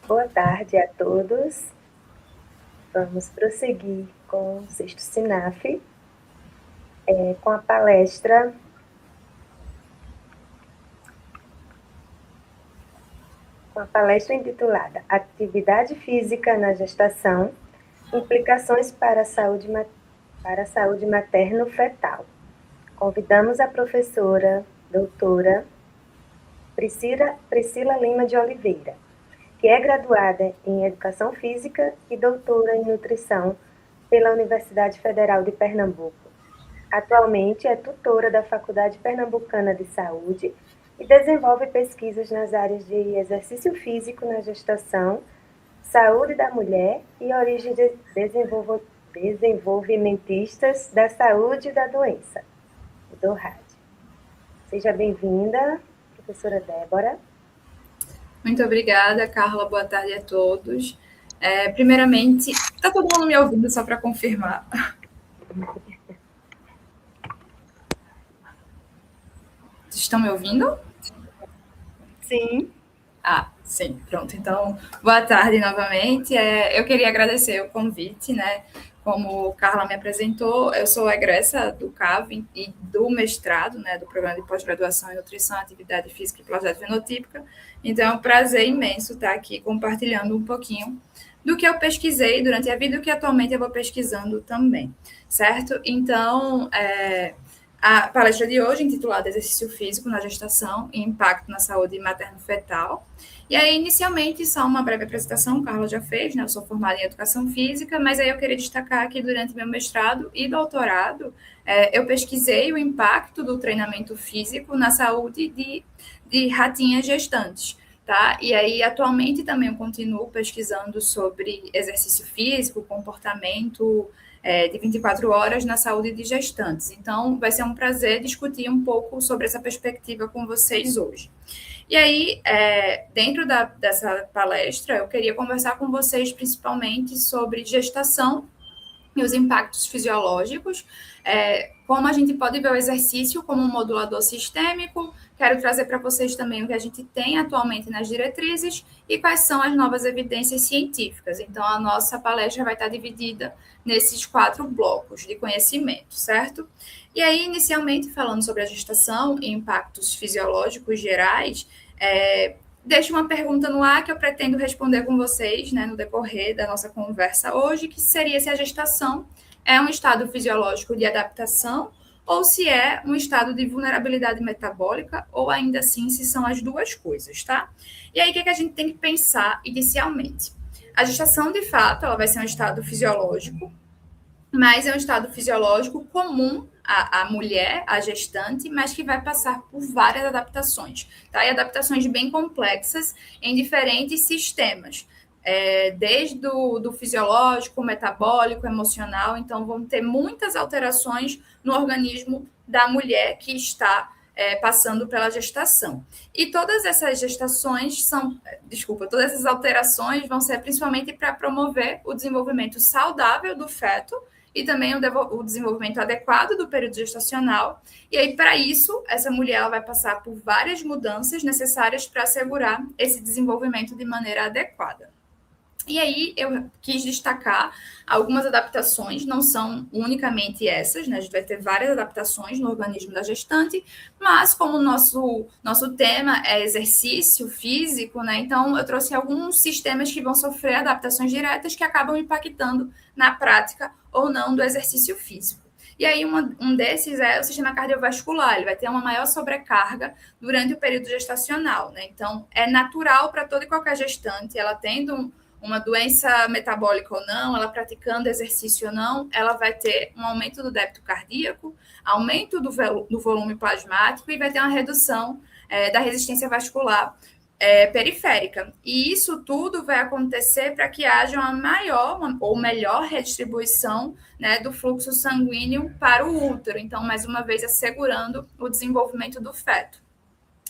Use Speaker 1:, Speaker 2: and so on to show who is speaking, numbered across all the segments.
Speaker 1: Boa tarde a todos. Vamos prosseguir com o sexto SINAF, com a palestra intitulada Atividade Física na Gestação, Implicações para a Saúde Materno-Fetal. Convidamos a professora doutora Priscila Lima de Oliveira, que é graduada em Educação Física e doutora em Nutrição pela Universidade Federal de Pernambuco. Atualmente é tutora da Faculdade Pernambucana de Saúde e desenvolve pesquisas nas áreas de exercício físico na gestação, saúde da mulher e origens desenvolvimentistas da saúde e da doença, do RAD. Seja bem-vinda, professora Débora.
Speaker 2: Muito obrigada, Carla. Boa tarde a todos. Primeiramente, está todo mundo me ouvindo, só para confirmar? Estão me ouvindo?
Speaker 1: Sim.
Speaker 2: Sim, pronto. Então, boa tarde novamente. Eu queria agradecer o convite, né? Como Carla me apresentou, eu sou egressa do CAV e do mestrado, né, do Programa de Pós-Graduação em Nutrição, Atividade Física e Plasticidade Fenotípica. Então, é um prazer imenso estar aqui compartilhando um pouquinho do que eu pesquisei durante a vida e do que atualmente eu vou pesquisando também, certo? Então, a palestra de hoje, intitulada Exercício Físico na Gestação e Impacto na Saúde Materno-Fetal. E aí, inicialmente, só uma breve apresentação, o Carlos já fez, né? Eu sou formada em Educação Física, mas aí eu queria destacar que durante meu mestrado e doutorado, eu pesquisei o impacto do treinamento físico na saúde de ratinhas gestantes. Tá? E aí, atualmente, também eu continuo pesquisando sobre exercício físico, comportamento de 24 horas na saúde de gestantes. Então, vai ser um prazer discutir um pouco sobre essa perspectiva com vocês hoje. E aí, dentro dessa palestra, eu queria conversar com vocês principalmente sobre gestação e os impactos fisiológicos, como a gente pode ver o exercício como um modulador sistêmico. Quero trazer para vocês também o que a gente tem atualmente nas diretrizes e quais são as novas evidências científicas. Então, a nossa palestra vai estar dividida nesses 4 blocos de conhecimento, certo? E aí, inicialmente, falando sobre a gestação e impactos fisiológicos gerais, deixo uma pergunta no ar que eu pretendo responder com vocês, né, no decorrer da nossa conversa hoje, que seria se a gestação é um estado fisiológico de adaptação ou se é um estado de vulnerabilidade metabólica, ou ainda assim, se são as duas coisas, tá? E aí, o que a gente tem que pensar inicialmente? A gestação, de fato, ela vai ser um estado fisiológico, mas é um estado fisiológico comum à mulher, à gestante, mas que vai passar por várias adaptações, tá? E adaptações bem complexas em diferentes sistemas, desde do fisiológico, metabólico, emocional. Então, vão ter muitas alterações no organismo da mulher que está passando pela gestação. E todas essas todas essas alterações vão ser principalmente para promover o desenvolvimento saudável do feto e também o desenvolvimento adequado do período gestacional. E aí, para isso, essa mulher ela vai passar por várias mudanças necessárias para assegurar esse desenvolvimento de maneira adequada. E aí eu quis destacar algumas adaptações, não são unicamente essas, né? A gente vai ter várias adaptações no organismo da gestante, mas como o nosso tema é exercício físico, né? Então eu trouxe alguns sistemas que vão sofrer adaptações diretas que acabam impactando na prática ou não do exercício físico. E aí um desses é o sistema cardiovascular, ele vai ter uma maior sobrecarga durante o período gestacional, né? Então é natural para toda e qualquer gestante, ela tendo uma doença metabólica ou não, ela praticando exercício ou não, ela vai ter um aumento do débito cardíaco, aumento do volume plasmático e vai ter uma redução da resistência vascular periférica. E isso tudo vai acontecer para que haja uma maior ou melhor redistribuição, né, do fluxo sanguíneo para o útero. Então, mais uma vez, assegurando o desenvolvimento do feto.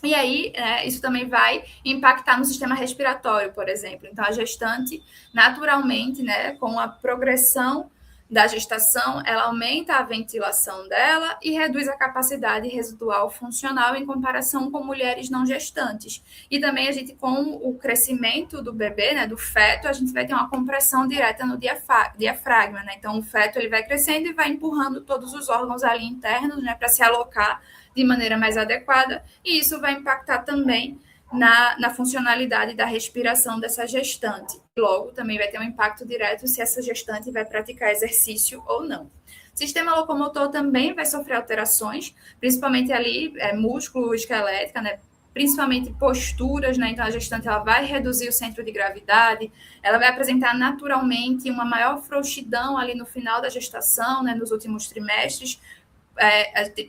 Speaker 2: E aí, isso também vai impactar no sistema respiratório, por exemplo. Então, a gestante, naturalmente, né, com a progressão da gestação, ela aumenta a ventilação dela e reduz a capacidade residual funcional em comparação com mulheres não gestantes. E também a gente, com o crescimento do bebê, né, do feto, a gente vai ter uma compressão direta no diafragma, né? Então, o feto ele vai crescendo e vai empurrando todos os órgãos ali internos, né, para se alocar de maneira mais adequada, e isso vai impactar também na funcionalidade da respiração dessa gestante. Logo, também vai ter um impacto direto se essa gestante vai praticar exercício ou não. O sistema locomotor também vai sofrer alterações, principalmente ali, músculo esquelética, né? Principalmente posturas, né? Então, a gestante ela vai reduzir o centro de gravidade, ela vai apresentar naturalmente uma maior frouxidão ali no final da gestação, né? Nos últimos trimestres,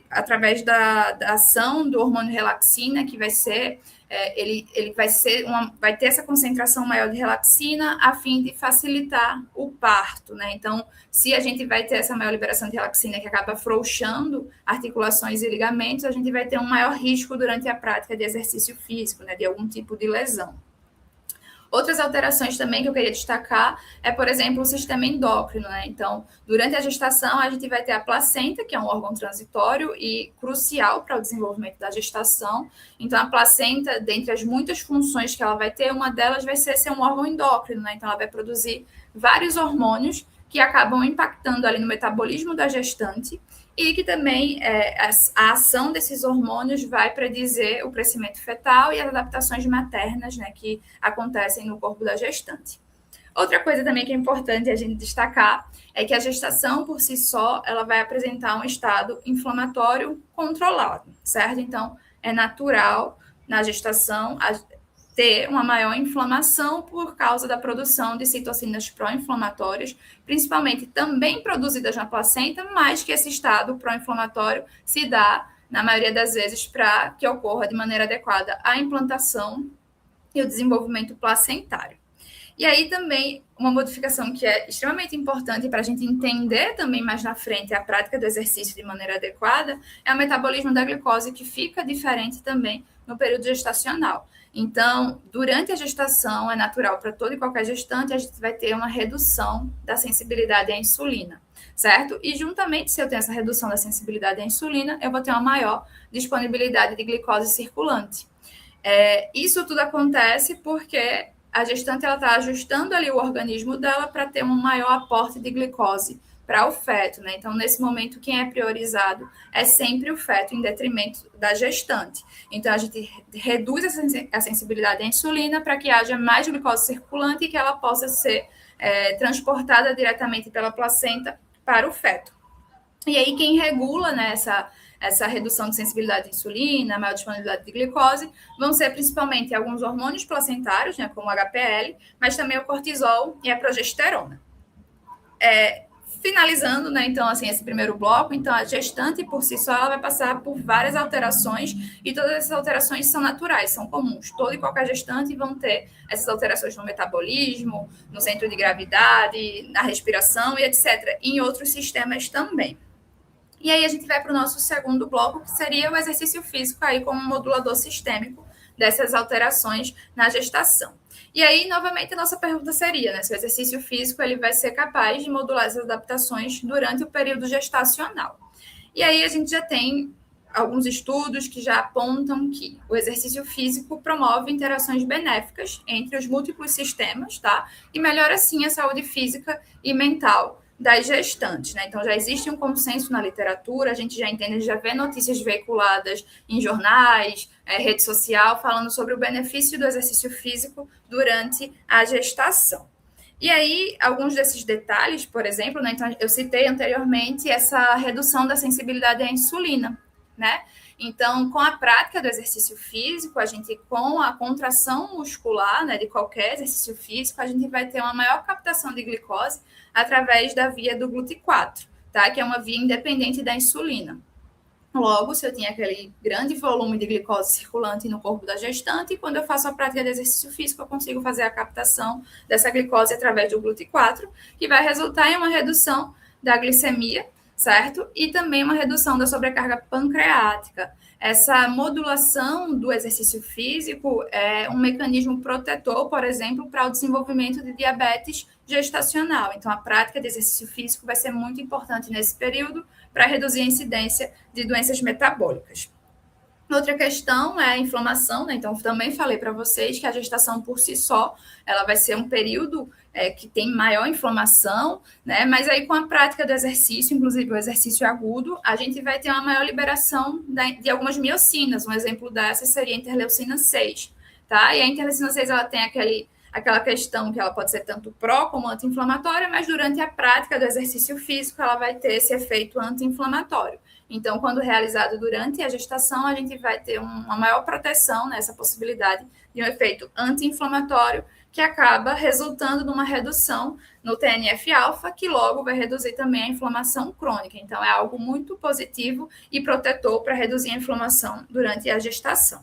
Speaker 2: através da ação do hormônio relaxina, que vai ser ele vai ter essa concentração maior de relaxina a fim de facilitar o parto, né? Então, se a gente vai ter essa maior liberação de relaxina que acaba afrouxando articulações e ligamentos, a gente vai ter um maior risco durante a prática de exercício físico, né? De algum tipo de lesão. Outras alterações também que eu queria destacar é, por exemplo, o sistema endócrino, né? Então, durante a gestação, a gente vai ter a placenta, que é um órgão transitório e crucial para o desenvolvimento da gestação. Então, a placenta, dentre as muitas funções que ela vai ter, uma delas vai ser um órgão endócrino, né? Então, ela vai produzir vários hormônios que acabam impactando ali no metabolismo da gestante e que também a ação desses hormônios vai predizer o crescimento fetal e as adaptações maternas, né, que acontecem no corpo da gestante. Outra coisa também que é importante a gente destacar é que a gestação, por si só, ela vai apresentar um estado inflamatório controlado, certo? Então, é natural na gestação ter uma maior inflamação por causa da produção de citocinas pró-inflamatórias, principalmente também produzidas na placenta, mas que esse estado pró-inflamatório se dá, na maioria das vezes, para que ocorra de maneira adequada a implantação e o desenvolvimento placentário. E aí também uma modificação que é extremamente importante para a gente entender também mais na frente a prática do exercício de maneira adequada é o metabolismo da glicose, que fica diferente também no período gestacional. Então, durante a gestação, é natural para todo e qualquer gestante, a gente vai ter uma redução da sensibilidade à insulina, certo? E juntamente, se eu tenho essa redução da sensibilidade à insulina, eu vou ter uma maior disponibilidade de glicose circulante. Isso tudo acontece porque a gestante está ajustando ali o organismo dela para ter um maior aporte de glicose para o feto, né? Então, nesse momento, quem é priorizado é sempre o feto, em detrimento da gestante. Então, a gente reduz a sensibilidade à insulina para que haja mais glicose circulante e que ela possa ser transportada diretamente pela placenta para o feto. E aí, quem regula, né, essa redução de sensibilidade à insulina, maior disponibilidade de glicose, vão ser principalmente alguns hormônios placentários, né, como o HPL, mas também o cortisol e a progesterona. Finalizando, né, então, assim, esse primeiro bloco, então, a gestante, por si só, ela vai passar por várias alterações, e todas essas alterações são naturais, são comuns. Toda e qualquer gestante vão ter essas alterações no metabolismo, no centro de gravidade, na respiração e etc., em outros sistemas também. E aí a gente vai para o nosso segundo bloco, que seria o exercício físico aí como modulador sistêmico dessas alterações na gestação. E aí, novamente, a nossa pergunta seria, né, se o exercício físico ele vai ser capaz de modular essas adaptações durante o período gestacional. E aí a gente já tem alguns estudos que já apontam que o exercício físico promove interações benéficas entre os múltiplos sistemas, tá? E melhora, assim, a saúde física e mental das gestantes, né? Então, já existe um consenso na literatura, a gente já entende, já vê notícias veiculadas em jornais, rede social, falando sobre o benefício do exercício físico durante a gestação. E aí, alguns desses detalhes, por exemplo, né? Então, eu citei anteriormente essa redução da sensibilidade à insulina, né? Então, com a prática do exercício físico, a gente, com a contração muscular, né, de qualquer exercício físico, a gente vai ter uma maior captação de glicose através da via do GLUT4, tá? Que é uma via independente da insulina. Logo, se eu tinha aquele grande volume de glicose circulante no corpo da gestante, quando eu faço a prática de exercício físico, eu consigo fazer a captação dessa glicose através do GLUT4, que vai resultar em uma redução da glicemia, certo? E também uma redução da sobrecarga pancreática. Essa modulação do exercício físico é um mecanismo protetor, por exemplo, para o desenvolvimento de diabetes gestacional. Então, a prática de exercício físico vai ser muito importante nesse período para reduzir a incidência de doenças metabólicas. Outra questão é a inflamação, né? Então, também falei para vocês que a gestação por si só, ela vai ser um período que tem maior inflamação, né? Mas aí com a prática do exercício, inclusive o exercício agudo, a gente vai ter uma maior liberação de algumas miocinas. Um exemplo dessa seria a interleucina 6, tá? E a interleucina 6, ela tem aquela questão que ela pode ser tanto pró como anti-inflamatória, mas durante a prática do exercício físico, ela vai ter esse efeito anti-inflamatório. Então, quando realizado durante a gestação, a gente vai ter uma maior proteção nessa possibilidade de um efeito anti-inflamatório que acaba resultando numa redução no TNF-alfa, que logo vai reduzir também a inflamação crônica. Então, é algo muito positivo e protetor para reduzir a inflamação durante a gestação.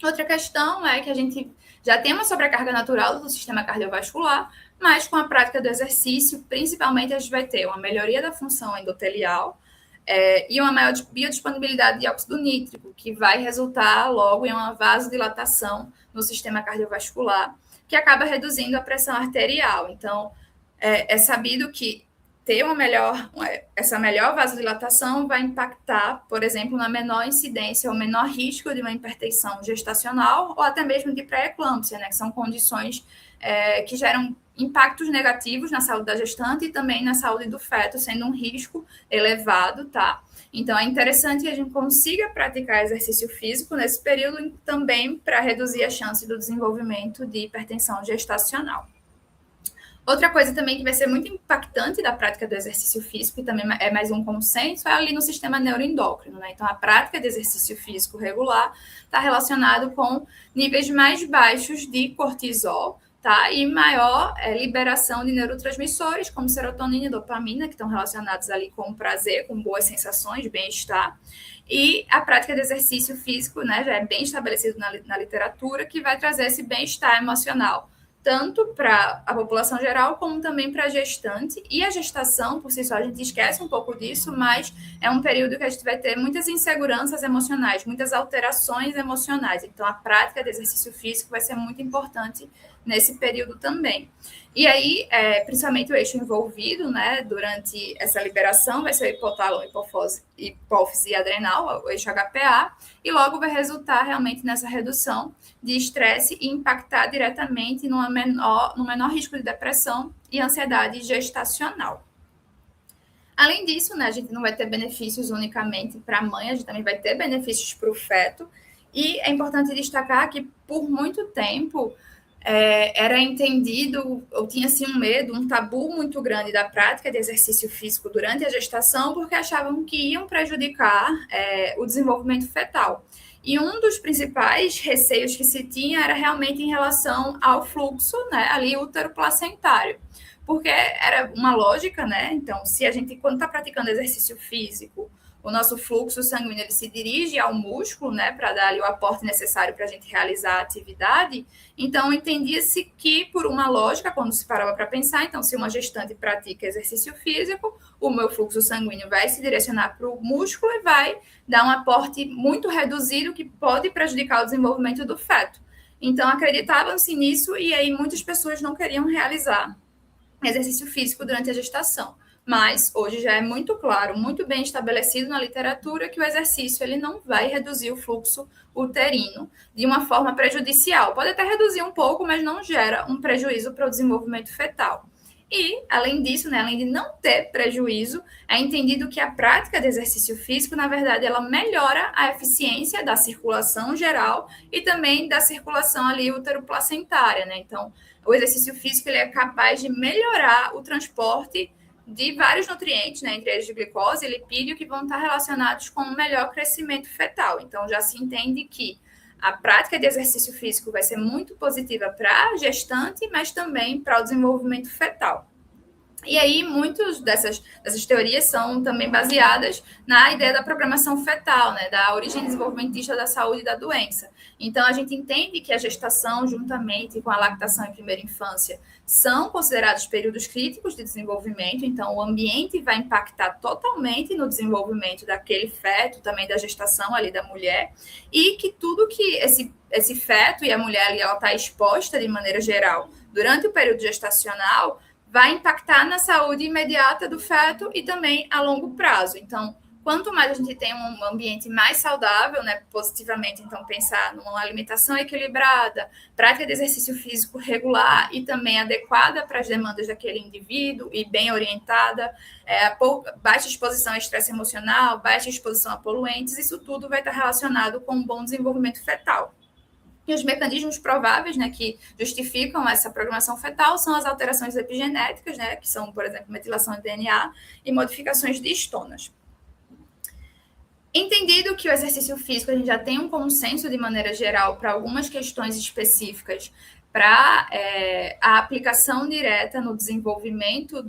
Speaker 2: Outra questão é que a gente já tem uma sobrecarga natural do sistema cardiovascular, mas com a prática do exercício, principalmente, a gente vai ter uma melhoria da função endotelial, e uma maior biodisponibilidade de óxido nítrico, que vai resultar logo em uma vasodilatação no sistema cardiovascular, que acaba reduzindo a pressão arterial. Então, é sabido que ter essa melhor vasodilatação vai impactar, por exemplo, na menor incidência ou menor risco de uma hipertensão gestacional ou até mesmo de pré-eclâmpsia, né, que são condições que geram impactos negativos na saúde da gestante e também na saúde do feto, sendo um risco elevado, tá? Então, é interessante que a gente consiga praticar exercício físico nesse período também para reduzir a chance do desenvolvimento de hipertensão gestacional. Outra coisa também que vai ser muito impactante da prática do exercício físico, e também é mais um consenso, é ali no sistema neuroendócrino, né? Então, a prática de exercício físico regular está relacionado com níveis mais baixos de cortisol, tá? E maior liberação de neurotransmissores, como serotonina e dopamina, que estão relacionados ali com prazer, com boas sensações, bem-estar. E a prática de exercício físico, né, já é bem estabelecido na literatura, que vai trazer esse bem-estar emocional, tanto para a população geral, como também para a gestante. E a gestação, por si só, a gente esquece um pouco disso, mas é um período que a gente vai ter muitas inseguranças emocionais, muitas alterações emocionais. Então, a prática de exercício físico vai ser muito importante nesse período também. E aí, principalmente o eixo envolvido, né, durante essa liberação, vai ser o hipotálamo, hipófise adrenal, o eixo HPA, e logo vai resultar realmente nessa redução de estresse e impactar diretamente no menor risco de depressão e ansiedade gestacional. Além disso, né, a gente não vai ter benefícios unicamente para a mãe, a gente também vai ter benefícios para o feto, e é importante destacar que, por muito tempo, era entendido, ou tinha assim, um medo, um tabu muito grande da prática de exercício físico durante a gestação, porque achavam que iam prejudicar o desenvolvimento fetal. E um dos principais receios que se tinha era realmente em relação ao fluxo, né, ali útero-placentário, porque era uma lógica, né? Então, se a gente, quando está praticando exercício físico, o nosso fluxo sanguíneo ele se dirige ao músculo, né, para dar ali o aporte necessário para a gente realizar a atividade. Então, entendia-se que, por uma lógica, quando se parava para pensar, então, se uma gestante pratica exercício físico, o meu fluxo sanguíneo vai se direcionar para o músculo e vai dar um aporte muito reduzido que pode prejudicar o desenvolvimento do feto. Então, acreditavam-se nisso e aí muitas pessoas não queriam realizar exercício físico durante a gestação. Mas hoje já é muito claro, muito bem estabelecido na literatura que o exercício ele não vai reduzir o fluxo uterino de uma forma prejudicial. Pode até reduzir um pouco, mas não gera um prejuízo para o desenvolvimento fetal. E, além disso, né, além de não ter prejuízo, é entendido que a prática de exercício físico, na verdade, ela melhora a eficiência da circulação geral e também da circulação ali útero-placentária, né? Então, o exercício físico ele é capaz de melhorar o transporte de vários nutrientes, né, entre eles de glicose e lipídio, que vão estar relacionados com um melhor crescimento fetal. Então, já se entende que a prática de exercício físico vai ser muito positiva para a gestante, mas também para o desenvolvimento fetal. E aí, muitas dessas teorias são também baseadas na ideia da programação fetal, né, da origem desenvolvimentista da saúde e da doença. Então, a gente entende que a gestação, juntamente com a lactação em primeira infância, são considerados períodos críticos de desenvolvimento. Então, o ambiente vai impactar totalmente no desenvolvimento daquele feto, também da gestação ali da mulher, e que tudo que esse feto e a mulher ali, ela está exposta de maneira geral durante o período gestacional, vai impactar na saúde imediata do feto e também a longo prazo. Então, quanto mais a gente tem um ambiente mais saudável, né, positivamente, então pensar numa alimentação equilibrada, prática de exercício físico regular e também adequada para as demandas daquele indivíduo e bem orientada, baixa exposição a estresse emocional, baixa exposição a poluentes, isso tudo vai estar relacionado com um bom desenvolvimento fetal. E os mecanismos prováveis, né, que justificam essa programação fetal são as alterações epigenéticas, né, que são, por exemplo, metilação de DNA e modificações de histonas. Entendido que o exercício físico, a gente já tem um consenso de maneira geral para algumas questões específicas para a aplicação direta no desenvolvimento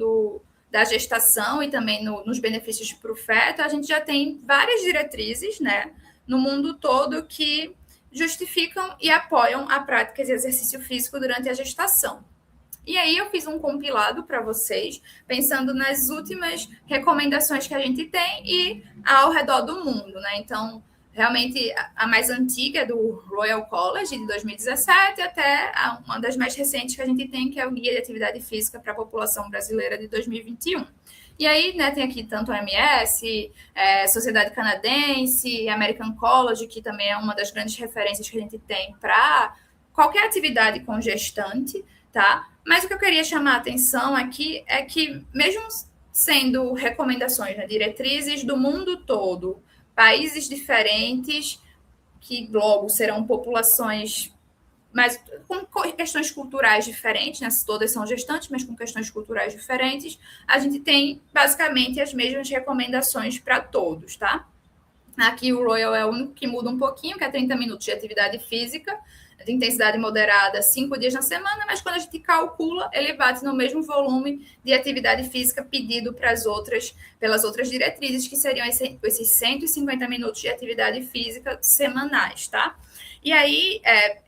Speaker 2: da gestação e também nos benefícios para o feto, a gente já tem várias diretrizes, né, no mundo todo que justificam e apoiam a prática de exercício físico durante a gestação. E aí eu fiz um compilado para vocês, pensando nas últimas recomendações que a gente tem e ao redor do mundo, né? Então, realmente, a mais antiga é do Royal College, de 2017, até uma das mais recentes que a gente tem, que é o Guia de Atividade Física para a População Brasileira de 2021. E aí, né, tem aqui tanto a OMS, Sociedade Canadense, American College, que também é uma das grandes referências que a gente tem para qualquer atividade com gestante, tá? Mas o que eu queria chamar a atenção aqui é que, mesmo sendo recomendações, né, diretrizes do mundo todo, países diferentes, que logo serão populações, mas com questões culturais diferentes, né? Todas são gestantes, mas com questões culturais diferentes, a gente tem basicamente as mesmas recomendações para todos, tá? Aqui o Royal é o único que muda um pouquinho, que é 30 minutos de atividade física, de intensidade moderada, 5 dias na semana, mas quando a gente calcula, ele bate no mesmo volume de atividade física pedido pelas outras diretrizes, que seriam esses 150 minutos de atividade física semanais, tá? E aí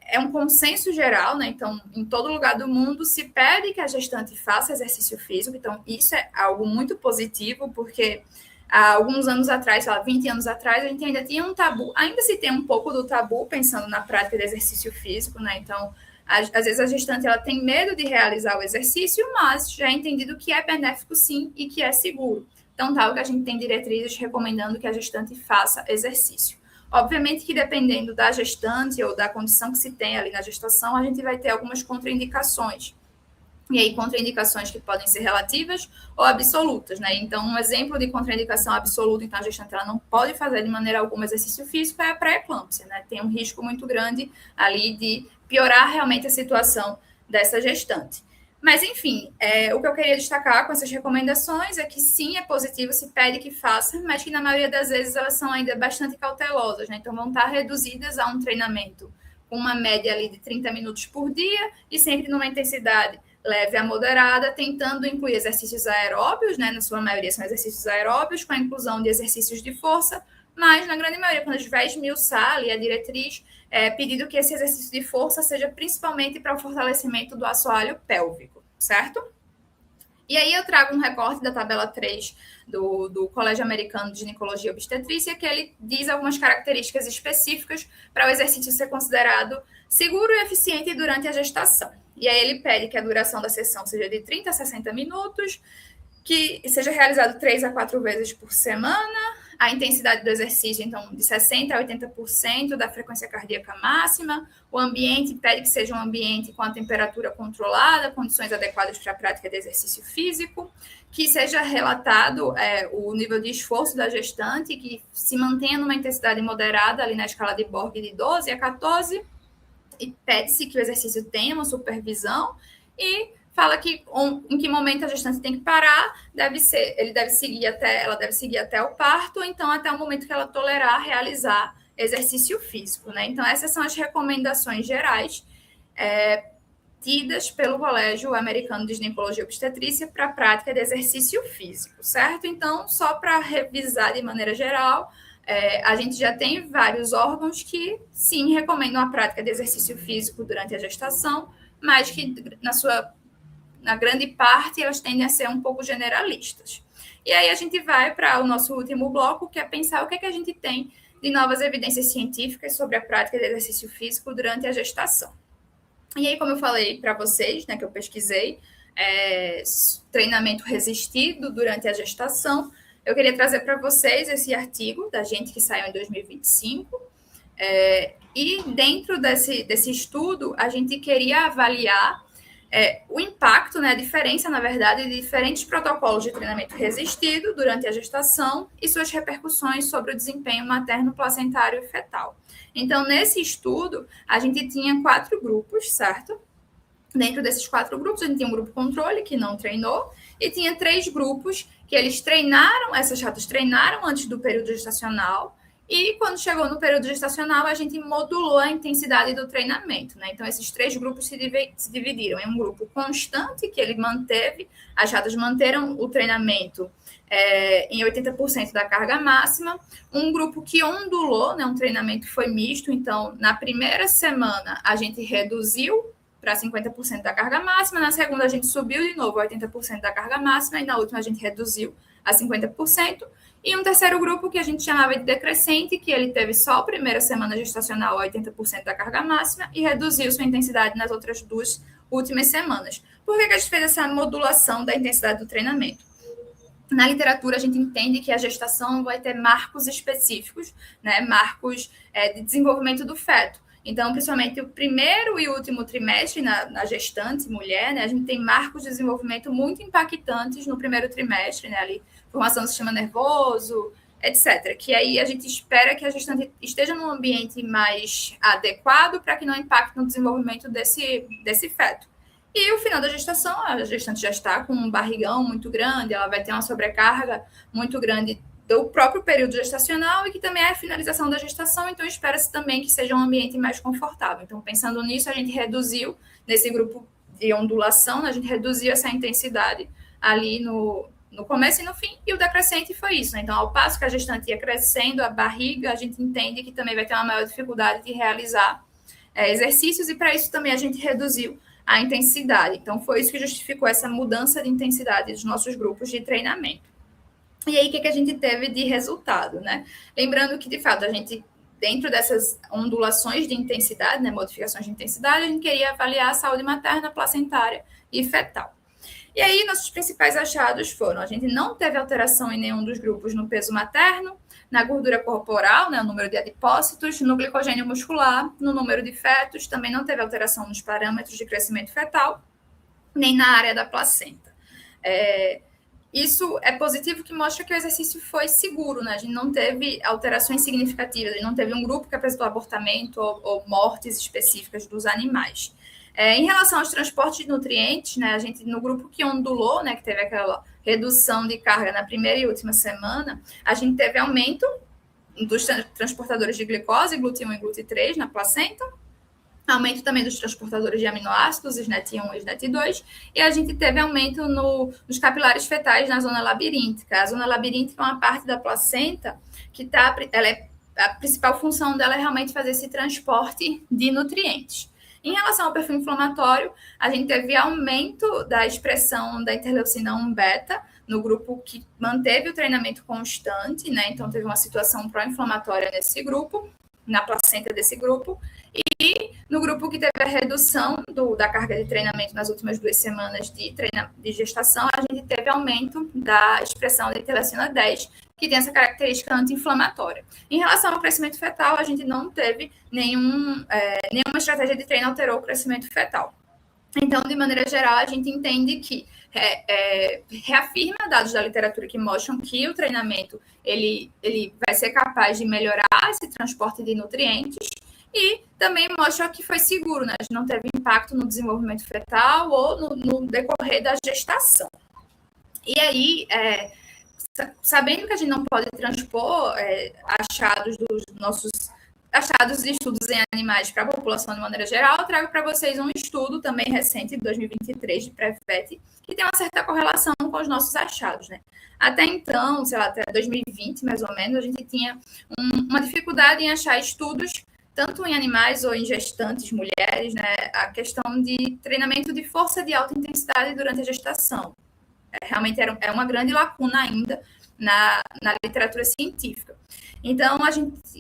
Speaker 2: é um consenso geral, né? Então, em todo lugar do mundo se pede que a gestante faça exercício físico, então isso é algo muito positivo, porque há alguns anos atrás, sei lá, 20 anos atrás, a gente ainda tinha um tabu, ainda se tem um pouco do tabu pensando na prática de exercício físico, né? Então, às vezes a gestante ela tem medo de realizar o exercício, mas já é entendido que é benéfico sim e que é seguro. Então, tal que a gente tem diretrizes recomendando que a gestante faça exercício. Obviamente que dependendo da gestante ou da condição que se tem ali na gestação, a gente vai ter algumas contraindicações. E aí, contraindicações que podem ser relativas ou absolutas, né? Então, um exemplo de contraindicação absoluta, então a gestante ela não pode fazer de maneira alguma exercício físico, é a pré-eclâmpsia, né? Tem um risco muito grande ali de piorar realmente a situação dessa gestante. Mas, enfim, o que eu queria destacar com essas recomendações é que sim, é positivo, se pede que faça, mas que na maioria das vezes elas são ainda bastante cautelosas, né? Então, vão estar reduzidas a um treinamento com uma média ali de 30 minutos por dia e sempre numa intensidade leve a moderada, tentando incluir exercícios aeróbios, né? Na sua maioria são exercícios aeróbios, com a inclusão de exercícios de força, mas na grande maioria, quando a gente vai esmiuçar ali a diretriz, pedido que esse exercício de força seja principalmente para o fortalecimento do assoalho pélvico, certo? E aí eu trago um recorte da tabela 3 do Colégio Americano de Ginecologia e Obstetrícia, que ele diz algumas características específicas para o exercício ser considerado seguro e eficiente durante a gestação. E aí ele pede que a duração da sessão seja de 30 a 60 minutos, que seja realizado 3 a 4 vezes por semana, a intensidade do exercício, então, de 60% a 80% da frequência cardíaca máxima, o ambiente pede que seja um ambiente com a temperatura controlada, condições adequadas para a prática de exercício físico, que seja relatado o nível de esforço da gestante, que se mantenha numa intensidade moderada, ali na escala de Borg de 12 a 14, e pede-se que o exercício tenha uma supervisão, e fala que em que momento a gestante tem que parar, ela deve seguir até o parto, ou então até o momento que ela tolerar realizar exercício físico, né? Então, essas são as recomendações gerais. permitidas pelo Colégio Americano de Ginecologia e Obstetrícia para a prática de exercício físico, certo? Então, só para revisar de maneira geral, a gente já tem vários órgãos que, sim, recomendam a prática de exercício físico durante a gestação, mas que, na grande parte, elas tendem a ser um pouco generalistas. E aí a gente vai para o nosso último bloco, que é pensar o que a gente tem de novas evidências científicas sobre a prática de exercício físico durante a gestação. E aí, como eu falei para vocês, né, que eu pesquisei, treinamento resistido durante a gestação, eu queria trazer para vocês esse artigo da gente que saiu em 2025, e dentro desse estudo, a gente queria avaliar o impacto, né, a diferença, na verdade, de diferentes protocolos de treinamento resistido durante a gestação e suas repercussões sobre o desempenho materno, placentário e fetal. Então, nesse estudo, a gente tinha 4 grupos, certo? Dentro desses 4 grupos, a gente tinha um grupo controle, que não treinou, e tinha 3 grupos que eles treinaram, essas ratas treinaram antes do período gestacional, e quando chegou no período gestacional, a gente modulou a intensidade do treinamento, né? Então, esses 3 grupos se dividiram em um grupo constante, que ele manteve, as ratas manteram o treinamento em 80% da carga máxima, um grupo que ondulou, né? Um treinamento foi misto, então, na primeira semana, a gente reduziu para 50% da carga máxima, na segunda a gente subiu de novo a 80% da carga máxima, e na última a gente reduziu a 50%, e um terceiro grupo que a gente chamava de decrescente, que ele teve só a primeira semana gestacional a 80% da carga máxima e reduziu sua intensidade nas outras 2 últimas semanas. Por que a gente fez essa modulação da intensidade do treinamento? Na literatura, a gente entende que a gestação vai ter marcos específicos, né, marcos de desenvolvimento do feto. Então, principalmente o primeiro e último trimestre na gestante mulher, né, a gente tem marcos de desenvolvimento muito impactantes no primeiro trimestre, né, ali, formação do sistema nervoso, etc. Que aí a gente espera que a gestante esteja num ambiente mais adequado para que não impacte no desenvolvimento desse feto. E o final da gestação, a gestante já está com um barrigão muito grande, ela vai ter uma sobrecarga muito grande do próprio período gestacional e que também é a finalização da gestação, então espera-se também que seja um ambiente mais confortável. Então, pensando nisso, a gente reduziu, nesse grupo de ondulação, a gente reduziu essa intensidade ali no começo e no fim, e o decrescente foi isso, né? Então, ao passo que a gestante ia crescendo, a barriga, a gente entende que também vai ter uma maior dificuldade de realizar exercícios, e para isso também a gente reduziu a intensidade. Então, foi isso que justificou essa mudança de intensidade dos nossos grupos de treinamento. E aí, o que a gente teve de resultado, né? Lembrando que, de fato, a gente, dentro dessas ondulações de intensidade, né, modificações de intensidade, a gente queria avaliar a saúde materna, placentária e fetal. E aí, nossos principais achados foram: a gente não teve alteração em nenhum dos grupos no peso materno, na gordura corporal, né, o número de adipócitos, no glicogênio muscular, no número de fetos, também não teve alteração nos parâmetros de crescimento fetal, nem na área da placenta. Isso é positivo, que mostra que o exercício foi seguro, né? A gente não teve alterações significativas, a gente não teve um grupo que apresentou abortamento ou mortes específicas dos animais. Em relação aos transportes de nutrientes, né, a gente, no grupo que ondulou, né, que teve aquela redução de carga na primeira e última semana, a gente teve aumento dos transportadores de glicose, GLUT1 e GLUT3 na placenta, aumento também dos transportadores de aminoácidos, SNAT1 e SNAT2, e a gente teve aumento nos capilares fetais na zona labiríntica. A zona labiríntica é uma parte da placenta que a principal função dela é realmente fazer esse transporte de nutrientes. Em relação ao perfil inflamatório, a gente teve aumento da expressão da interleucina 1 beta no grupo que manteve o treinamento constante, né? Então teve uma situação pró-inflamatória nesse grupo, na placenta desse grupo, e no grupo que teve a redução da carga de treinamento nas últimas 2 semanas de gestação, a gente teve aumento da expressão da interleucina 10, que tem essa característica anti-inflamatória. Em relação ao crescimento fetal, a gente não teve nenhuma estratégia de treino alterou o crescimento fetal. Então, de maneira geral, a gente entende que reafirma dados da literatura que mostram que o treinamento ele vai ser capaz de melhorar esse transporte de nutrientes, e também mostra que foi seguro, né? A gente não teve impacto no desenvolvimento fetal ou no decorrer da gestação. E aí, sabendo que a gente não pode transpor achados dos nossos achados de estudos em animais para a população de maneira geral, eu trago para vocês um estudo também recente, de 2023, de Prevvet, que tem uma certa correlação com os nossos achados, né? Até então, sei lá, até 2020, mais ou menos, a gente tinha uma dificuldade em achar estudos, tanto em animais ou em gestantes, mulheres, né? A questão de treinamento de força de alta intensidade durante a gestação. Realmente é uma grande lacuna ainda na literatura científica. Então,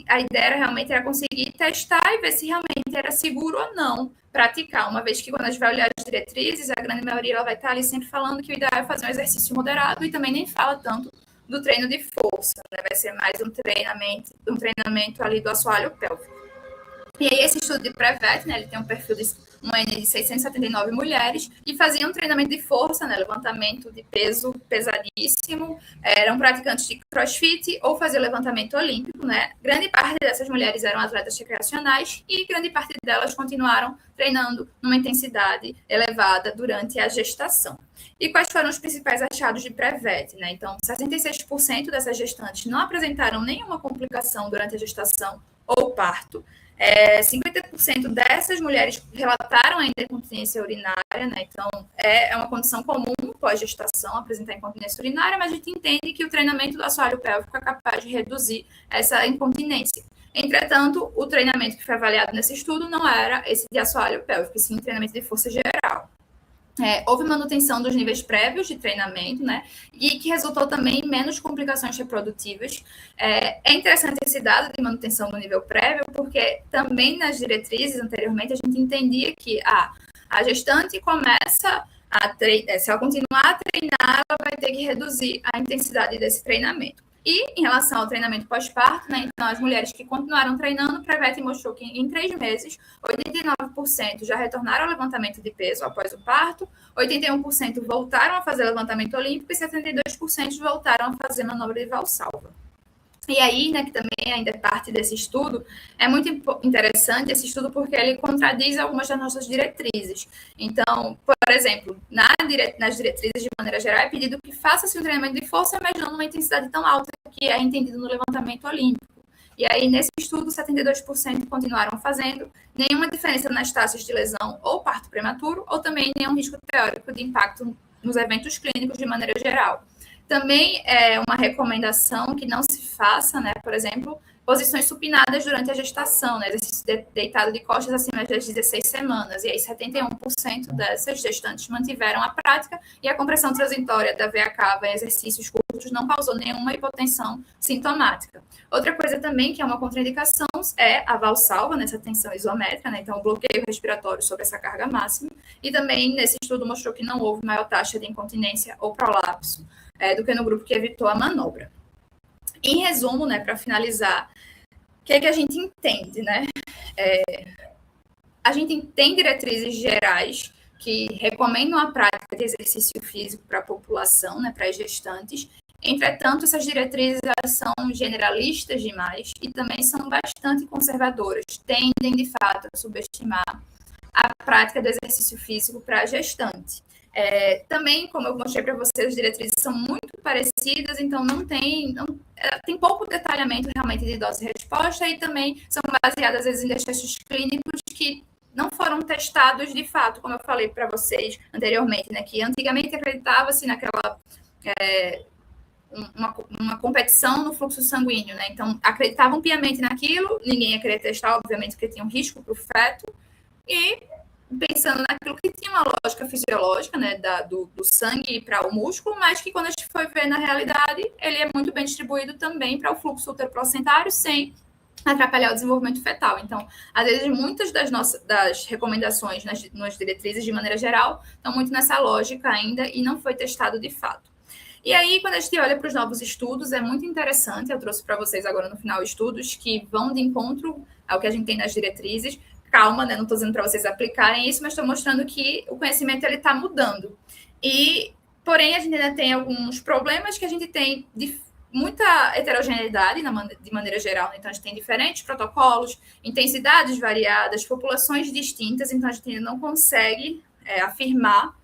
Speaker 2: a ideia realmente era conseguir testar e ver se realmente era seguro ou não praticar, uma vez que quando a gente vai olhar as diretrizes, a grande maioria ela vai estar ali sempre falando que o ideal é fazer um exercício moderado e também nem fala tanto do treino de força, né? Vai ser mais um treinamento ali do assoalho pélvico. E aí, esse estudo de Prevvet, né, ele tem um perfil de um N de 679 mulheres e faziam um treinamento de força, né, levantamento de peso pesadíssimo, eram praticantes de crossfit ou faziam levantamento olímpico, né? Grande parte dessas mulheres eram atletas recreacionais e grande parte delas continuaram treinando numa intensidade elevada durante a gestação. E quais foram os principais achados de Prevvet, né? Então, 66% dessas gestantes não apresentaram nenhuma complicação durante a gestação ou parto. 50% dessas mulheres relataram ainda incontinência urinária, né? Então, é uma condição comum pós-gestação apresentar incontinência urinária, mas a gente entende que o treinamento do assoalho pélvico é capaz de reduzir essa incontinência. Entretanto, o treinamento que foi avaliado nesse estudo não era esse de assoalho pélvico, e sim treinamento de força geral. Houve manutenção dos níveis prévios de treinamento, né? E que resultou também em menos complicações reprodutivas. É interessante esse dado de manutenção do nível prévio, porque também nas diretrizes anteriormente a gente entendia que a gestante começa se ela continuar a treinar, ela vai ter que reduzir a intensidade desse treinamento. E em relação ao treinamento pós-parto, né, então as mulheres que continuaram treinando, Prevvet mostrou que em 3 meses, 89% já retornaram ao levantamento de peso após o parto, 81% voltaram a fazer levantamento olímpico e 72% voltaram a fazer manobra de valsalva. E aí, né, que também ainda é parte desse estudo, é muito interessante esse estudo porque ele contradiz algumas das nossas diretrizes. Então, por exemplo, nas diretrizes de maneira geral é pedido que faça-se um treinamento de força, mas não numa intensidade tão alta que é entendido no levantamento olímpico. E aí, nesse estudo, 72% continuaram fazendo, nenhuma diferença nas taxas de lesão ou parto prematuro, ou também nenhum risco teórico de impacto nos eventos clínicos de maneira geral. Também é uma recomendação que não se faça, né, por exemplo, posições supinadas durante a gestação, né, exercício deitado de costas acima das 16 semanas, e aí 71% dessas gestantes mantiveram a prática, e a compressão transitória da veia cava em exercícios curtos não causou nenhuma hipotensão sintomática. Outra coisa também que é uma contraindicação é a valsalva, nessa tensão isométrica, né, então o bloqueio respiratório sobre essa carga máxima, e também nesse estudo mostrou que não houve maior taxa de incontinência ou prolapso do que no grupo que evitou a manobra. Em resumo, né, para finalizar, o que é que a gente entende, né? A gente tem diretrizes gerais que recomendam a prática de exercício físico para a população, né, para as gestantes. Entretanto, essas diretrizes elas são generalistas demais e também são bastante conservadoras, tendem, de fato, a subestimar a prática do exercício físico para a gestante. Também, como eu mostrei para vocês, as diretrizes são muito parecidas, então tem pouco detalhamento realmente de dose e resposta e também são baseadas, às vezes, em testes clínicos que não foram testados de fato, como eu falei para vocês anteriormente, né, que antigamente acreditava-se naquela uma competição no fluxo sanguíneo, né, então acreditavam piamente naquilo, ninguém ia querer testar, obviamente, porque tinha um risco para o feto, e pensando naquilo que tinha uma lógica fisiológica, né, do sangue para o músculo, mas que quando a gente foi ver na realidade, ele é muito bem distribuído também para o fluxo uteroplacentário, sem atrapalhar o desenvolvimento fetal. Então, às vezes, muitas das recomendações nas diretrizes, de maneira geral, estão muito nessa lógica ainda e não foi testado de fato. E aí, quando a gente olha para os novos estudos, é muito interessante, eu trouxe para vocês agora no final estudos que vão de encontro ao que a gente tem nas diretrizes. Calma, né? Não estou dizendo para vocês aplicarem isso, mas estou mostrando que o conhecimento está mudando. Porém, a gente ainda tem alguns problemas que a gente tem de muita heterogeneidade de maneira geral. Então, a gente tem diferentes protocolos, intensidades variadas, populações distintas, então a gente ainda não consegue afirmar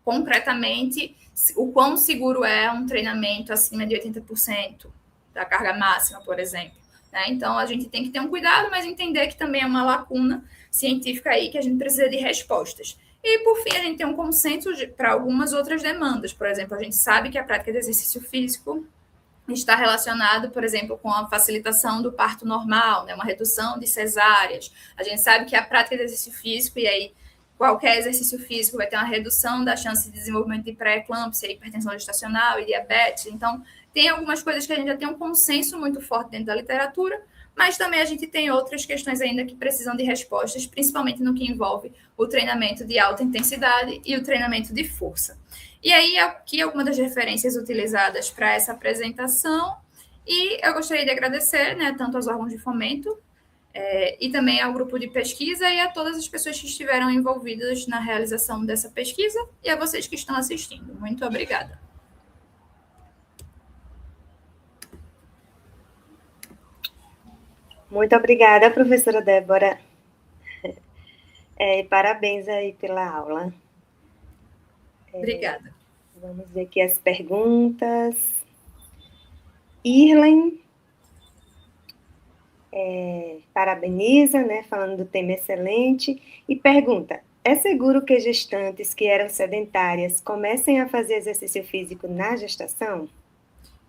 Speaker 2: concretamente o quão seguro é um treinamento acima de 80% da carga máxima, por exemplo. né? Então, a gente tem que ter um cuidado, mas entender que também é uma lacuna científica aí que a gente precisa de respostas. E, por fim, a gente tem um consenso para algumas outras demandas. Por exemplo, a gente sabe que a prática de exercício físico está relacionado, por exemplo, com a facilitação do parto normal, né, uma redução de cesáreas. A gente sabe que a prática de exercício físico, e aí qualquer exercício físico vai ter uma redução da chance de desenvolvimento de pré-eclâmpsia, hipertensão gestacional e diabetes. Então, tem algumas coisas que a gente já tem um consenso muito forte dentro da literatura, mas também a gente tem outras questões ainda que precisam de respostas, principalmente no que envolve o treinamento de alta intensidade e o treinamento de força. E aí, aqui algumas das referências utilizadas para essa apresentação, e eu gostaria de agradecer, né, tanto aos órgãos de fomento, e também ao grupo de pesquisa e a todas as pessoas que estiveram envolvidas na realização dessa pesquisa e a vocês que estão assistindo. Muito obrigada.
Speaker 1: Muito obrigada, professora Débora. Parabéns aí pela aula.
Speaker 2: Obrigada.
Speaker 1: Vamos ver aqui as perguntas. Irlen parabeniza, né, falando do tema excelente, e pergunta: é seguro que gestantes que eram sedentárias comecem a fazer exercício físico na gestação?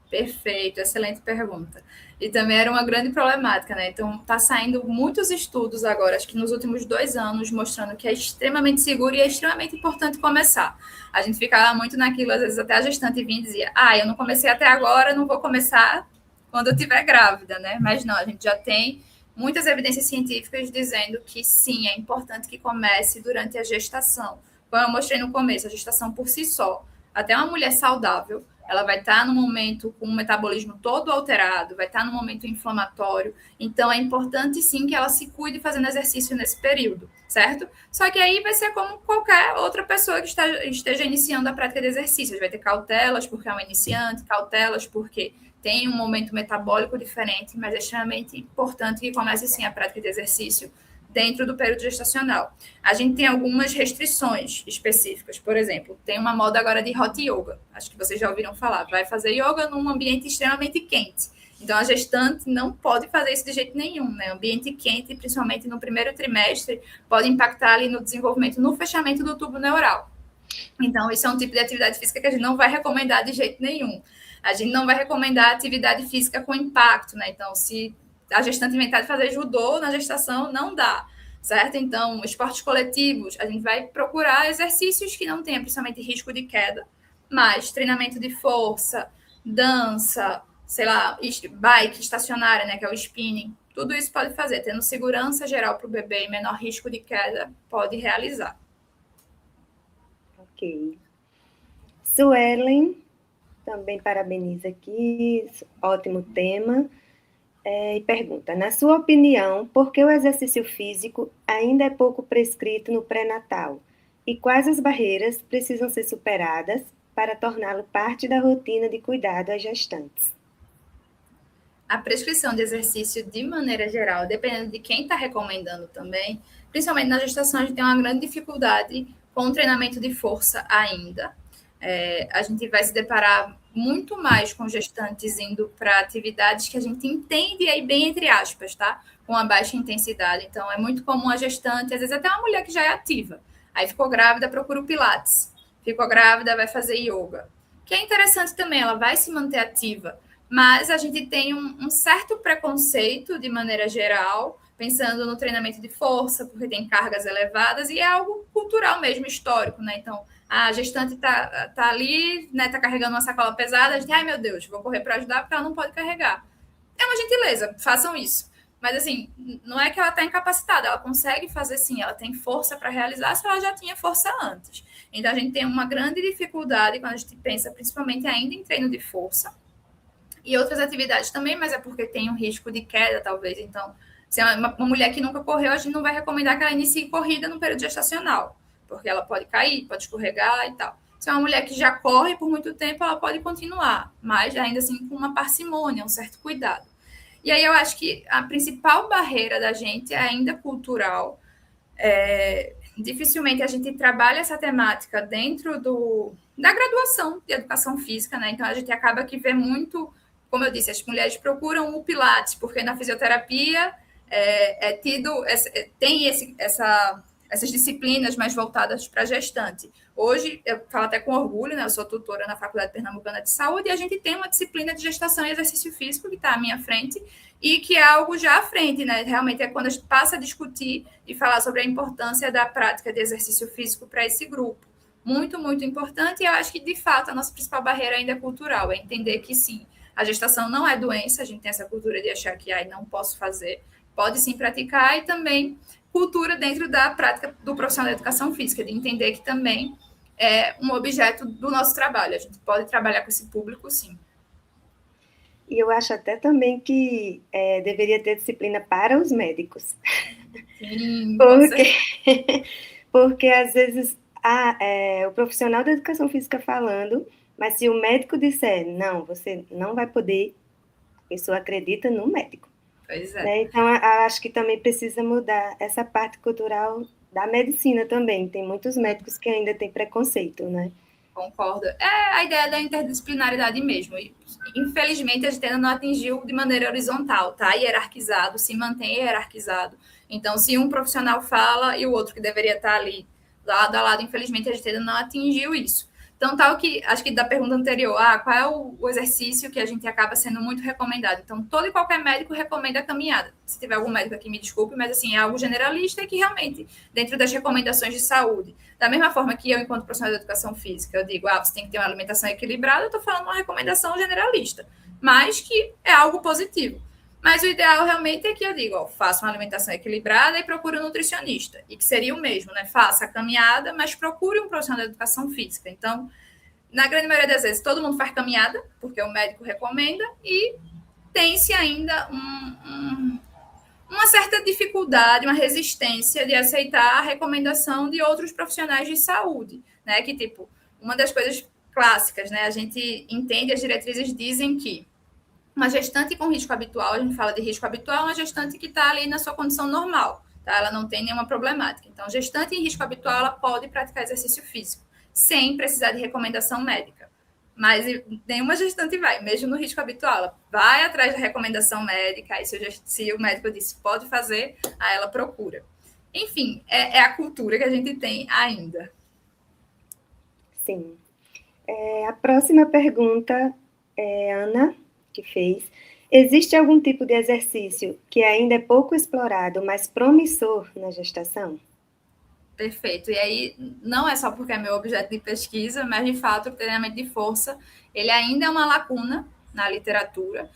Speaker 2: Perfeito, excelente pergunta. E também era uma grande problemática, né? Então, está saindo muitos estudos agora, acho que nos últimos 2 anos, mostrando que é extremamente seguro e é extremamente importante começar. A gente ficava muito naquilo, às vezes até a gestante vinha e dizia: eu não comecei até agora, não vou começar quando eu estiver grávida, né? Mas não, a gente já tem muitas evidências científicas dizendo que sim, é importante que comece durante a gestação. Como eu mostrei no começo, a gestação por si só, até uma mulher saudável, ela vai estar no momento com o metabolismo todo alterado, vai estar no momento inflamatório. Então, é importante, sim, que ela se cuide fazendo exercício nesse período, certo? Só que aí vai ser como qualquer outra pessoa que esteja iniciando a prática de exercícios. Vai ter cautelas porque é uma iniciante, cautelas porque tem um momento metabólico diferente, mas é extremamente importante que comece, sim, a prática de exercício dentro do período gestacional. A gente tem algumas restrições específicas. Por exemplo, tem uma moda agora de hot yoga. Acho que vocês já ouviram falar. Vai fazer yoga num ambiente extremamente quente. Então, a gestante não pode fazer isso de jeito nenhum, né? Ambiente quente, principalmente no primeiro trimestre, pode impactar ali no desenvolvimento, no fechamento do tubo neural. Então, isso é um tipo de atividade física que a gente não vai recomendar de jeito nenhum. A gente não vai recomendar atividade física com impacto, né? Então, se a gestante inventar de fazer judô na gestação, não dá, certo? Então, esportes coletivos, a gente vai procurar exercícios que não tenham principalmente risco de queda, mas treinamento de força, dança, sei lá, bike estacionária, né, que é o spinning, tudo isso pode fazer, tendo segurança geral para o bebê e menor risco de queda, pode realizar.
Speaker 1: Ok. Suelen também parabeniza aqui, ótimo tema. E pergunta: na sua opinião, por que o exercício físico ainda é pouco prescrito no pré-natal? E quais as barreiras precisam ser superadas para torná-lo parte da rotina de cuidado às gestantes?
Speaker 2: A prescrição de exercício, de maneira geral, dependendo de quem está recomendando também, principalmente na gestação, a gente tem uma grande dificuldade com o treinamento de força ainda. A gente vai se deparar muito mais com gestantes indo para atividades que a gente entende aí bem entre aspas, tá? Com a baixa intensidade. Então, é muito comum a gestante, às vezes até uma mulher que já é ativa, aí ficou grávida, procura o Pilates. Ficou grávida, vai fazer yoga. Que é interessante também, ela vai se manter ativa, mas a gente tem um certo preconceito, de maneira geral, pensando no treinamento de força, porque tem cargas elevadas, e é algo cultural mesmo, histórico, né? Então, a gestante tá ali, né, tá carregando uma sacola pesada, a gente, ai meu Deus, vou correr para ajudar porque ela não pode carregar. É uma gentileza, façam isso. Mas assim, não é que ela está incapacitada, ela consegue fazer sim, ela tem força para realizar se ela já tinha força antes. Então a gente tem uma grande dificuldade quando a gente pensa principalmente ainda em treino de força e outras atividades também, mas é porque tem um risco de queda, talvez. Então, se é uma mulher que nunca correu, a gente não vai recomendar que ela inicie corrida no período gestacional, porque ela pode cair, pode escorregar e tal. Se é uma mulher que já corre por muito tempo, ela pode continuar, mas ainda assim com uma parcimônia, um certo cuidado. E aí eu acho que a principal barreira da gente é ainda cultural. Dificilmente a gente trabalha essa temática dentro da graduação de educação física, né? Então a gente acaba que vê muito como eu disse, as mulheres procuram o Pilates, porque na fisioterapia tem essas disciplinas mais voltadas para a gestante. Hoje, eu falo até com orgulho, né? Eu sou tutora na Faculdade Pernambucana de Saúde e a gente tem uma disciplina de gestação e exercício físico que está à minha frente e que é algo já à frente, né? Realmente é quando a gente passa a discutir e falar sobre a importância da prática de exercício físico para esse grupo. Muito, muito importante, e eu acho que, de fato, a nossa principal barreira ainda é cultural, é entender que, sim, a gestação não é doença, a gente tem essa cultura de achar que não posso fazer, pode sim praticar, e também cultura dentro da prática do profissional da educação física, de entender que também é um objeto do nosso trabalho, a gente pode trabalhar com esse público, sim.
Speaker 1: E eu acho até também que deveria ter disciplina para os médicos.
Speaker 2: Sim,
Speaker 1: porque às vezes o profissional da educação física falando, mas se o médico disser, não, você não vai poder, a pessoa acredita no médico.
Speaker 2: Pois é.
Speaker 1: Né? Então, acho que também precisa mudar essa parte cultural da medicina também. Tem muitos médicos que ainda têm preconceito, né?
Speaker 2: Concordo. É a ideia da interdisciplinaridade mesmo. E, infelizmente, a gente ainda não atingiu de maneira horizontal, tá? Hierarquizado, se mantém hierarquizado. Então, se um profissional fala e o outro que deveria estar ali lado a lado, infelizmente, a gente ainda não atingiu isso. Então, tal que, acho que da pergunta anterior, qual é o exercício que a gente acaba sendo muito recomendado? Então, todo e qualquer médico recomenda a caminhada. Se tiver algum médico aqui, me desculpe, mas, assim, é algo generalista e que, realmente, dentro das recomendações de saúde, da mesma forma que eu, enquanto profissional de educação física, eu digo, você tem que ter uma alimentação equilibrada, eu estou falando uma recomendação generalista, mas que é algo positivo. Mas o ideal realmente é que eu digo, faça uma alimentação equilibrada e procure um nutricionista. E que seria o mesmo, né? Faça a caminhada, mas procure um profissional de educação física. Então, na grande maioria das vezes, todo mundo faz caminhada, porque o médico recomenda, e tem-se ainda uma certa dificuldade, uma resistência de aceitar a recomendação de outros profissionais de saúde, né? Que, tipo, uma das coisas clássicas, né? A gente entende, as diretrizes dizem que uma gestante com risco habitual, a gente fala de risco habitual, uma gestante que está ali na sua condição normal, tá? Ela não tem nenhuma problemática. Então, gestante em risco habitual, ela pode praticar exercício físico, sem precisar de recomendação médica. Mas nenhuma gestante vai, mesmo no risco habitual, ela vai atrás da recomendação médica, aí se o médico disse pode fazer, aí ela procura. Enfim, é a cultura que a gente tem ainda.
Speaker 1: Sim. A próxima pergunta é Ana, que fez. Existe algum tipo de exercício que ainda é pouco explorado, mas promissor na gestação?
Speaker 2: Perfeito. E aí, não é só porque é meu objeto de pesquisa, mas, de fato, o treinamento de força, ele ainda é uma lacuna na literatura.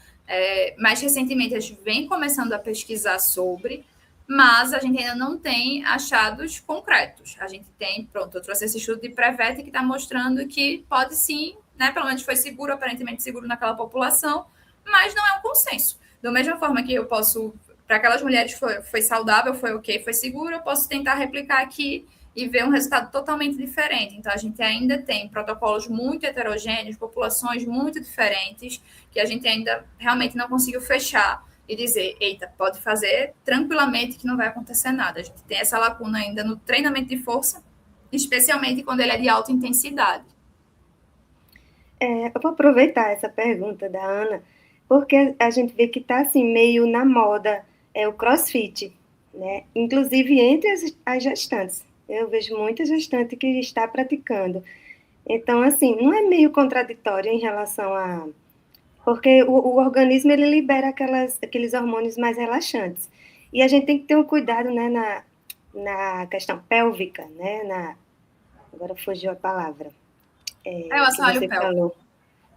Speaker 2: Mais recentemente, a gente vem começando a pesquisar sobre, mas a gente ainda não tem achados concretos. A gente tem, eu trouxe esse estudo de Prevete que está mostrando que pode sim, né, pelo menos foi seguro, aparentemente seguro naquela população, mas não é um consenso. Da mesma forma que eu posso... Para aquelas mulheres foi saudável, foi ok, foi seguro, eu posso tentar replicar aqui e ver um resultado totalmente diferente. Então, a gente ainda tem protocolos muito heterogêneos, populações muito diferentes, que a gente ainda realmente não conseguiu fechar e dizer, eita, pode fazer tranquilamente que não vai acontecer nada. A gente tem essa lacuna ainda no treinamento de força, especialmente quando ele é de alta intensidade.
Speaker 1: Eu vou aproveitar essa pergunta da Ana, porque a gente vê que está assim, meio na moda o crossfit, né? Inclusive entre as gestantes. Eu vejo muita gestante que está praticando. Então, assim, não é meio contraditório em relação a... Porque o organismo, ele libera aqueles hormônios mais relaxantes. E a gente tem que ter um cuidado, né, na questão pélvica, né? Agora fugiu a palavra.
Speaker 2: O assoalho pélvico.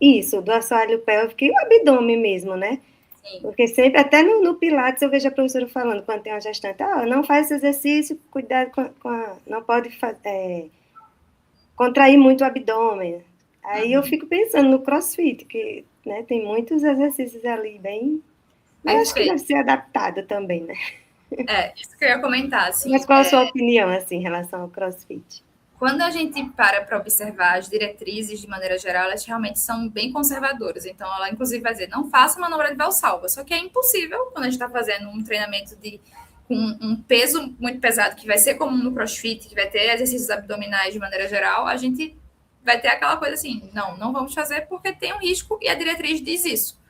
Speaker 1: Isso, do assoalho pélvico e o abdômen mesmo, né? Sim. Porque sempre, até no Pilates, eu vejo a professora falando, quando tem uma gestante, não faz esse exercício, cuidado não pode contrair muito o abdômen. Aí eu fico pensando no CrossFit, que, né, tem muitos exercícios ali bem... Eu acho que deve ser adaptado também, né?
Speaker 2: Isso que eu ia comentar. Assim,
Speaker 1: mas qual a sua opinião, assim, em relação ao CrossFit?
Speaker 2: Quando a gente para observar as diretrizes, de maneira geral, elas realmente são bem conservadoras. Então, ela, inclusive, vai dizer, não faça manobra de valsalva. Só que é impossível, quando a gente está fazendo um treinamento com um peso muito pesado, que vai ser comum no CrossFit, que vai ter exercícios abdominais de maneira geral, a gente vai ter aquela coisa assim, não vamos fazer porque tem um risco e a diretriz diz isso.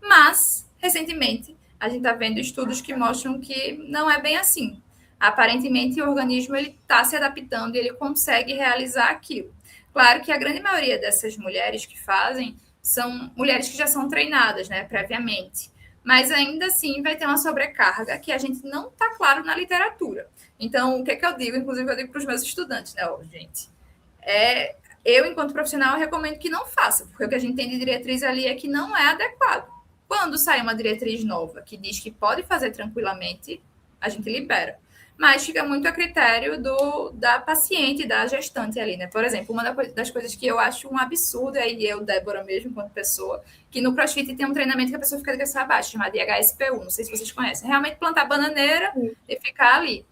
Speaker 2: Mas, recentemente, a gente está vendo estudos que mostram que não é bem assim. Aparentemente, o organismo está se adaptando e ele consegue realizar aquilo. Claro que a grande maioria dessas mulheres que fazem são mulheres que já são treinadas, né, previamente. Mas ainda assim vai ter uma sobrecarga que a gente não está claro na literatura. Então, o que, é que eu digo? Inclusive, eu digo para os meus estudantes, né, gente? Eu, enquanto profissional, recomendo que não faça, porque o que a gente tem de diretriz ali é que não é adequado. Quando sai uma diretriz nova que diz que pode fazer tranquilamente, a gente libera. Mas fica muito a critério da paciente, da gestante ali, né? Por exemplo, uma das coisas que eu acho um absurdo, aí eu, Débora, mesmo, enquanto pessoa, que no CrossFit tem um treinamento que a pessoa fica de cabeça abaixo, chamado de HSPU, não sei se vocês conhecem. Realmente plantar bananeira e ficar ali.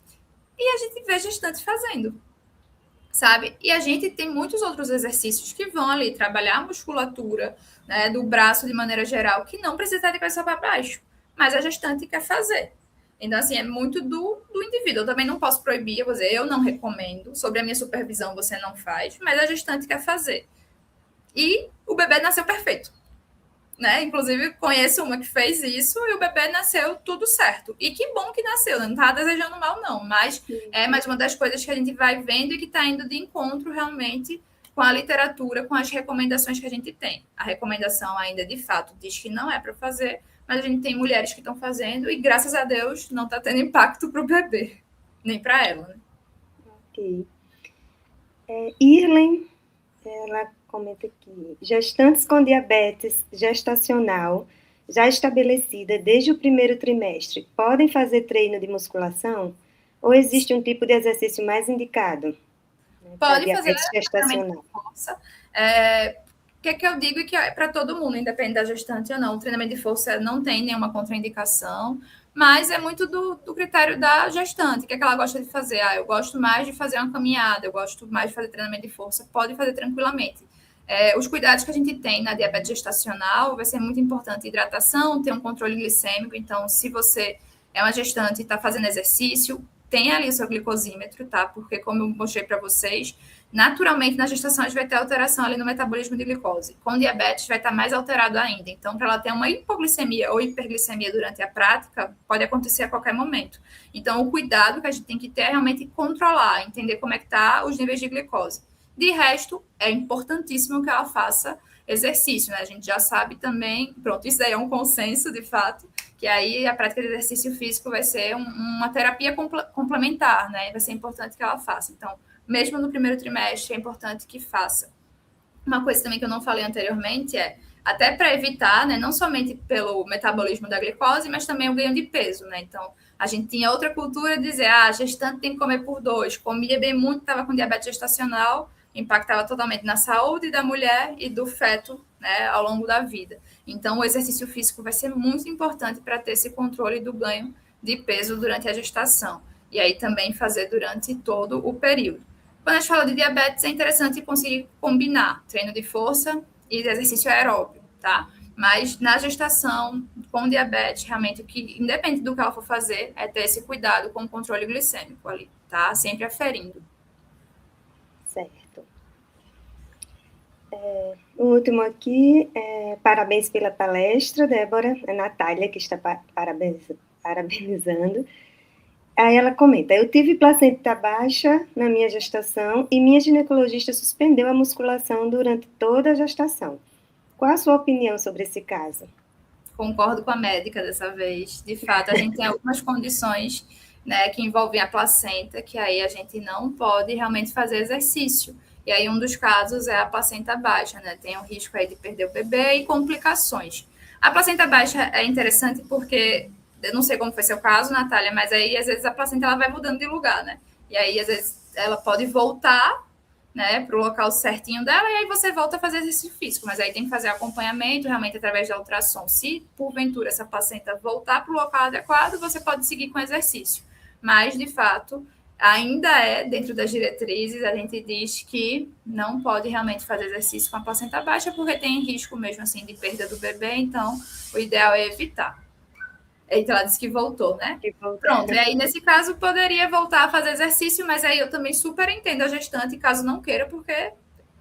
Speaker 2: E a gente vê gestante fazendo, sabe? E a gente tem muitos outros exercícios que vão ali trabalhar a musculatura, né, do braço de maneira geral, que não precisa estar de cabeça para baixo, mas a gestante quer fazer. Então, assim, é muito do indivíduo. Eu também não posso proibir, eu vou dizer, eu não recomendo, sobre a minha supervisão você não faz, mas a gestante quer fazer. E o bebê nasceu perfeito. Né? Inclusive, conheço uma que fez isso e o bebê nasceu tudo certo. E que bom que nasceu, né? Não estava desejando mal, não. Mas é mais uma das coisas que a gente vai vendo e que está indo de encontro realmente com a literatura, com as recomendações que a gente tem. A recomendação ainda, de fato, diz que não é para fazer, mas a gente tem mulheres que estão fazendo e, graças a Deus, não está tendo impacto para o bebê, nem para ela. Né?
Speaker 1: Ok. Irlen, ela comenta aqui, gestantes com diabetes gestacional já estabelecida desde o primeiro trimestre, podem fazer treino de musculação? Ou existe um tipo de exercício mais indicado?
Speaker 2: Pode fazer treinamento de força. O que é que eu digo e que é para todo mundo, independente da gestante ou não. O treinamento de força não tem nenhuma contraindicação, mas é muito do critério da gestante. O que é que ela gosta de fazer? Eu gosto mais de fazer uma caminhada, eu gosto mais de fazer treinamento de força. Pode fazer tranquilamente. Os cuidados que a gente tem na diabetes gestacional vai ser muito importante. Hidratação, ter um controle glicêmico. Então, se você é uma gestante e está fazendo exercício, tem ali o seu glicosímetro, tá? Porque, como eu mostrei para vocês, naturalmente na gestação a gente vai ter alteração ali no metabolismo de glicose. Com diabetes vai estar mais alterado ainda. Então, para ela ter uma hipoglicemia ou hiperglicemia durante a prática, pode acontecer a qualquer momento. Então, o cuidado que a gente tem que ter é realmente controlar, entender como é que tá os níveis de glicose. De resto, é importantíssimo que ela faça exercício, né? A gente já sabe também, pronto, isso daí é um consenso, de fato, que aí a prática de exercício físico vai ser uma terapia complementar, né? Vai ser importante que ela faça. Então, mesmo no primeiro trimestre, é importante que faça. Uma coisa também que eu não falei anteriormente é, até para evitar, né, não somente pelo metabolismo da glicose, mas também o ganho de peso, né? Então, a gente tinha outra cultura de dizer, a gestante tem que comer por 2, comia bem muito, estava com diabetes gestacional, impactava totalmente na saúde da mulher e do feto, né, ao longo da vida. Então, o exercício físico vai ser muito importante para ter esse controle do ganho de peso durante a gestação. E aí também fazer durante todo o período. Quando a gente fala de diabetes, é interessante conseguir combinar treino de força e de exercício aeróbio, tá? Mas na gestação, com diabetes, realmente, o que, independente do que ela for fazer, é ter esse cuidado com o controle glicêmico ali, tá? Sempre aferindo.
Speaker 1: Certo. O último aqui, parabéns pela palestra, Débora. A Natália, que está parabenizando. Aí ela comenta, eu tive placenta baixa na minha gestação e minha ginecologista suspendeu a musculação durante toda a gestação. Qual a sua opinião sobre esse caso?
Speaker 2: Concordo com a médica dessa vez. De fato, a gente tem algumas condições, né, que envolvem a placenta, que aí a gente não pode realmente fazer exercício. E aí um dos casos é a placenta baixa, né? Tem o risco aí de perder o bebê e complicações. A placenta baixa é interessante porque, eu não sei como foi seu caso, Natália, mas aí às vezes a placenta ela vai mudando de lugar, né? E aí às vezes ela pode voltar, né, para o local certinho dela, e aí você volta a fazer exercício físico, mas aí tem que fazer acompanhamento, realmente através da ultrassom. Se, porventura, essa placenta voltar para o local adequado, você pode seguir com exercício. Mas, de fato, ainda dentro das diretrizes, a gente diz que não pode realmente fazer exercício com a placenta baixa, porque tem risco mesmo, assim, de perda do bebê, então o ideal é evitar. Então, ela disse que voltou, né? Pronto, e aí nesse caso poderia voltar a fazer exercício, mas aí eu também super entendo a gestante, caso não queira, porque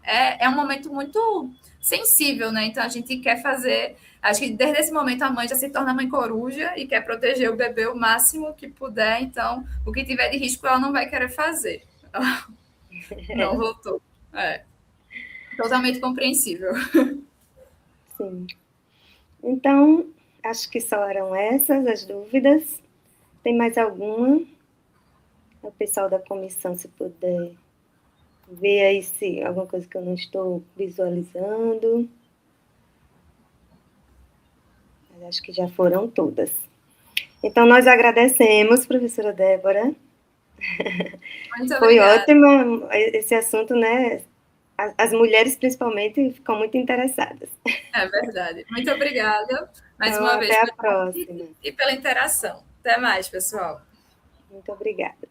Speaker 2: é um momento muito sensível, né? Então a gente quer fazer Acho que desde esse momento a mãe já se torna mãe coruja e quer proteger o bebê o máximo que puder, então o que tiver de risco ela não vai querer fazer. Não voltou. É. Totalmente compreensível.
Speaker 1: Sim. Então, acho que só eram essas as dúvidas. Tem mais alguma? O pessoal da comissão, se puder ver aí se alguma coisa que eu não estou visualizando. Mas acho que já foram todas. Então, nós agradecemos, professora Débora.
Speaker 2: Muito
Speaker 1: Foi
Speaker 2: obrigada.
Speaker 1: ótimo esse assunto, né? As mulheres, principalmente, ficam muito interessadas.
Speaker 2: É verdade. Muito obrigada mais
Speaker 1: Então,
Speaker 2: uma vez
Speaker 1: até a
Speaker 2: pelo
Speaker 1: próxima.
Speaker 2: convite e pela interação. Até mais, pessoal.
Speaker 1: Muito obrigada.